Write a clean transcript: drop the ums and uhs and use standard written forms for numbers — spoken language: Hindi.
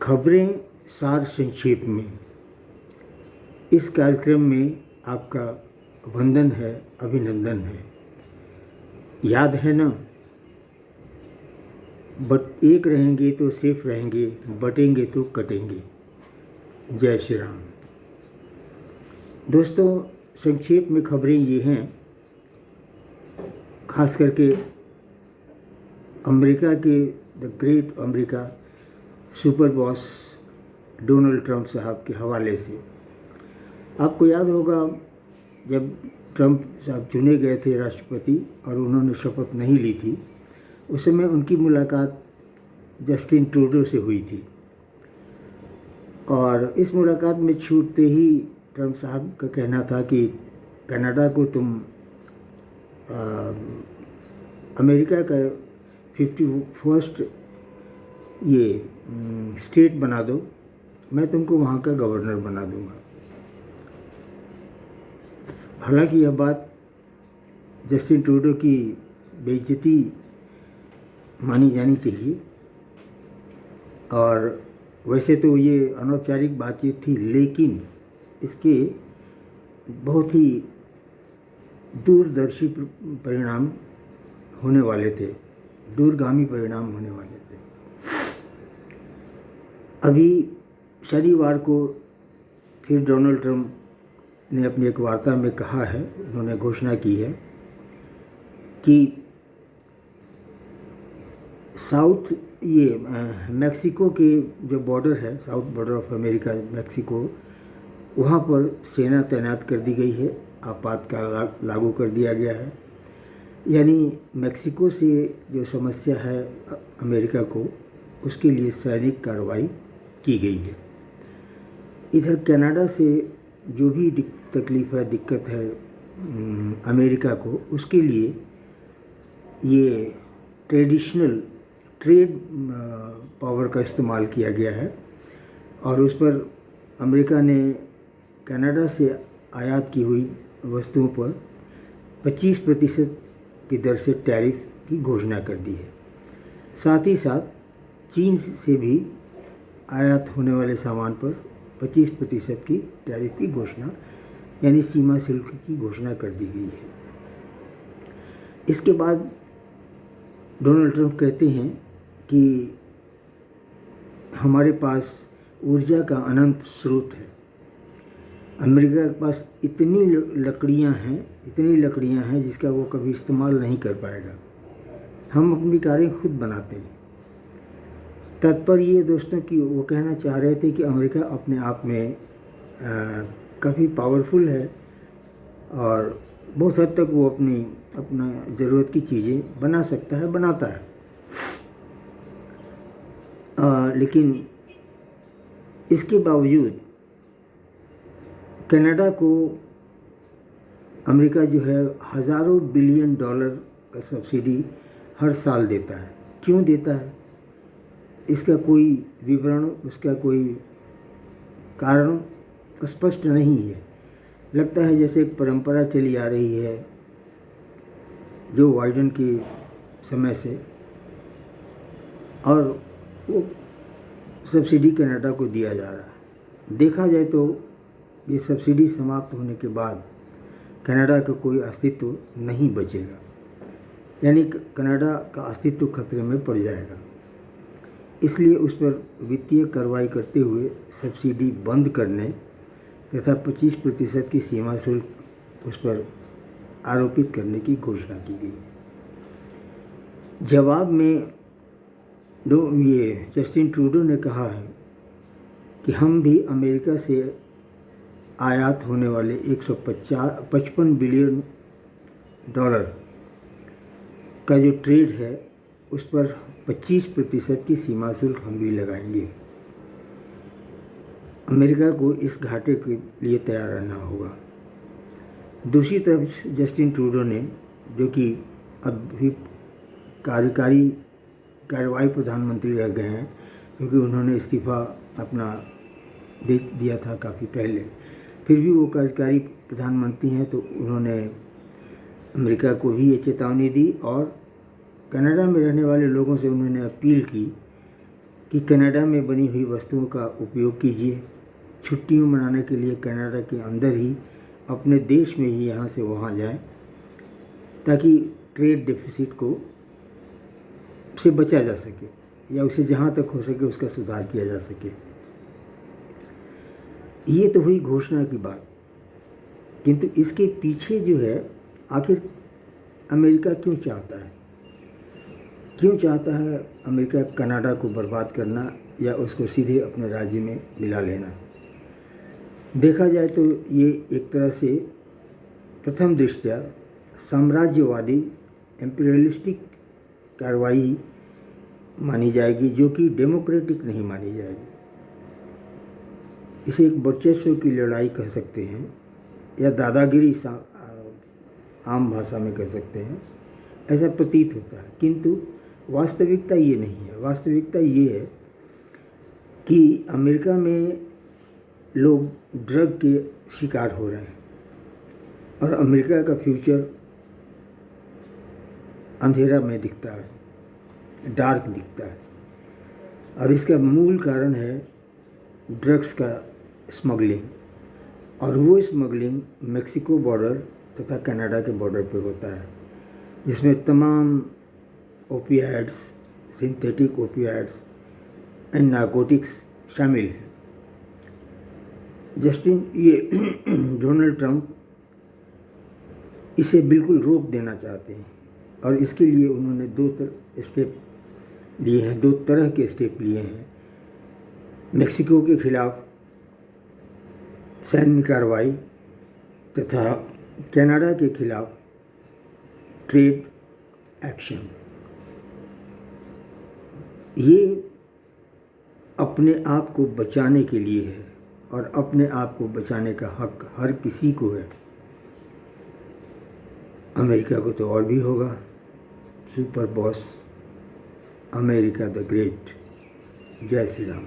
खबरें सार संक्षेप में। इस कार्यक्रम में आपका वंदन है, अभिनंदन है। याद है ना, बट एक रहेंगे तो सेफ रहेंगे, बटेंगे तो कटेंगे। जय श्री राम। दोस्तों, संक्षेप में खबरें ये हैं, खास करके अमेरिका के the great America super boss Donald Trump साहब के हवाले से। आपको याद होगा, जब ट्रंप साहब चुने गए थे राष्ट्रपति और उन्होंने शपथ नहीं ली थी, उस समय उनकी मुलाकात जस्टिन ट्रूडो से हुई थी। और इस मुलाकात में छूटते ही ट्रंप साहब का कहना था कि कनाडा को तुम अमेरिका का 51st ये स्टेट बना दो, मैं तुमको वहाँ का गवर्नर बना दूँगा। हालांकि यह बात जस्टिन ट्रूडो की बेइज्जती मानी जानी चाहिए, और वैसे तो ये अनौपचारिक बातचीत थी, लेकिन इसके बहुत ही दूरदर्शी परिणाम होने वाले थे, दूरगामी परिणाम होने वाले थे। अभी शनिवार को फिर डोनाल्ड ट्रंप ने अपनी एक वार्ता में कहा है, उन्होंने घोषणा की है कि साउथ मैक्सिको के जो बॉर्डर है, south border of America Mexico, वहाँ पर सेना तैनात कर दी गई है, आपातकाल लागू कर दिया गया है। यानी मैक्सिको से जो समस्या है अमेरिका को, उसके लिए सैनिक कार्रवाई की गई है। इधर कनाडा से जो भी तकलीफ़ है, दिक्कत है अमेरिका को, उसके लिए ये ट्रेडिशनल ट्रेड पावर का इस्तेमाल किया गया है, और उस पर अमेरिका ने कनाडा से आयात की हुई वस्तुओं पर 25% की दर से टैरिफ की घोषणा कर दी है। साथ ही साथ चीन से भी आयात होने वाले सामान पर 25% की टैरिफ की घोषणा, यानी सीमा शुल्क की घोषणा कर दी गई है। इसके बाद डोनाल्ड ट्रंप कहते हैं कि हमारे पास ऊर्जा का अनंत स्रोत है। अमेरिका के पास इतनी लकड़ियां हैं जिसका वो कभी इस्तेमाल नहीं कर पाएगा। हम अपनी कारें खुद बनाते हैं। तात्पर्य ये दोस्तों कि वो कहना चाह रहे थे कि अमेरिका अपने आप में काफ़ी पावरफुल है, और बहुत हद तक वो अपना ज़रूरत की चीज़ें बना सकता है, बनाता है। लेकिन इसके बावजूद कनाडा को अमेरिका जो है हज़ारों बिलियन डॉलर का सब्सिडी हर साल देता है। क्यों देता है, इसका कोई विवरण, उसका कोई कारण स्पष्ट नहीं है। लगता है जैसे एक परंपरा चली आ रही है जो बाइडेन के समय से, और वो सब्सिडी कनाडा को दिया जा रहा है। देखा जाए तो ये सब्सिडी समाप्त होने के बाद कनाडा का कोई अस्तित्व नहीं बचेगा, यानी कनाडा का अस्तित्व खतरे में पड़ जाएगा। इसलिए उस पर वित्तीय कार्रवाई करते हुए सब्सिडी बंद करने तथा 25% की सीमा शुल्क उस पर आरोपित करने की घोषणा की गई है। जवाब में ये जस्टिन ट्रूडो ने कहा है कि हम भी अमेरिका से आयात होने वाले 155 बिलियन डॉलर का जो ट्रेड है, उस पर 25% की सीमा शुल्क हम भी लगाएंगे। अमेरिका को इस घाटे के लिए तैयार रहना होगा। दूसरी तरफ जस्टिन ट्रूडो ने, जो कि अभी कार्यवाही प्रधानमंत्री रह गए हैं, क्योंकि उन्होंने इस्तीफ़ा अपना दे दिया था काफ़ी पहले, फिर भी वो कार्यकारी प्रधानमंत्री हैं, तो उन्होंने अमेरिका को भी ये चेतावनी दी, और कनाडा में रहने वाले लोगों से उन्होंने अपील की कि कनाडा में बनी हुई वस्तुओं का उपयोग कीजिए। छुट्टियों मनाने के लिए कनाडा के अंदर ही, अपने देश में ही यहाँ से वहाँ जाएं, ताकि ट्रेड डेफिसिट को से बचा जा सके, या उसे जहाँ तक हो सके उसका सुधार किया जा सके। ये तो हुई घोषणा की बात, किंतु इसके पीछे जो है, आखिर अमेरिका क्यों चाहता है? क्यों चाहता है अमेरिका कनाडा को बर्बाद करना या उसको सीधे अपने राज्य में मिला लेना? देखा जाए तो ये एक तरह से प्रथम दृष्टया साम्राज्यवादी इम्पीरियलिस्टिक कार्रवाई मानी जाएगी, जो कि डेमोक्रेटिक नहीं मानी जाएगी। इसे एक वर्चस्व की लड़ाई कह सकते हैं, या दादागिरी आम भाषा में कह सकते हैं, ऐसा प्रतीत होता है। किंतु वास्तविकता ये नहीं है। वास्तविकता ये है कि अमेरिका में लोग ड्रग के शिकार हो रहे हैं, और अमेरिका का फ्यूचर अंधेरा में दिखता है, डार्क दिखता है। और इसका मूल कारण है ड्रग्स का स्मगलिंग, और वो स्मगलिंग मेक्सिको बॉर्डर तथा कनाडा के बॉर्डर पर होता है, जिसमें तमाम opioids, synthetic opioids and narcotics शामिल हैं। डोनाल्ड ट्रंप इसे बिल्कुल रोक देना चाहते हैं, और इसके लिए उन्होंने दो तरह के स्टेप लिए हैं। मेक्सिको के खिलाफ सैन्य कार्रवाई तथा कनाडा के खिलाफ ट्रेड एक्शन। ये अपने आप को बचाने के लिए है, और अपने आप को बचाने का हक हर किसी को है। अमेरिका को तो और भी होगा। Super boss America the great. जय श्री राम।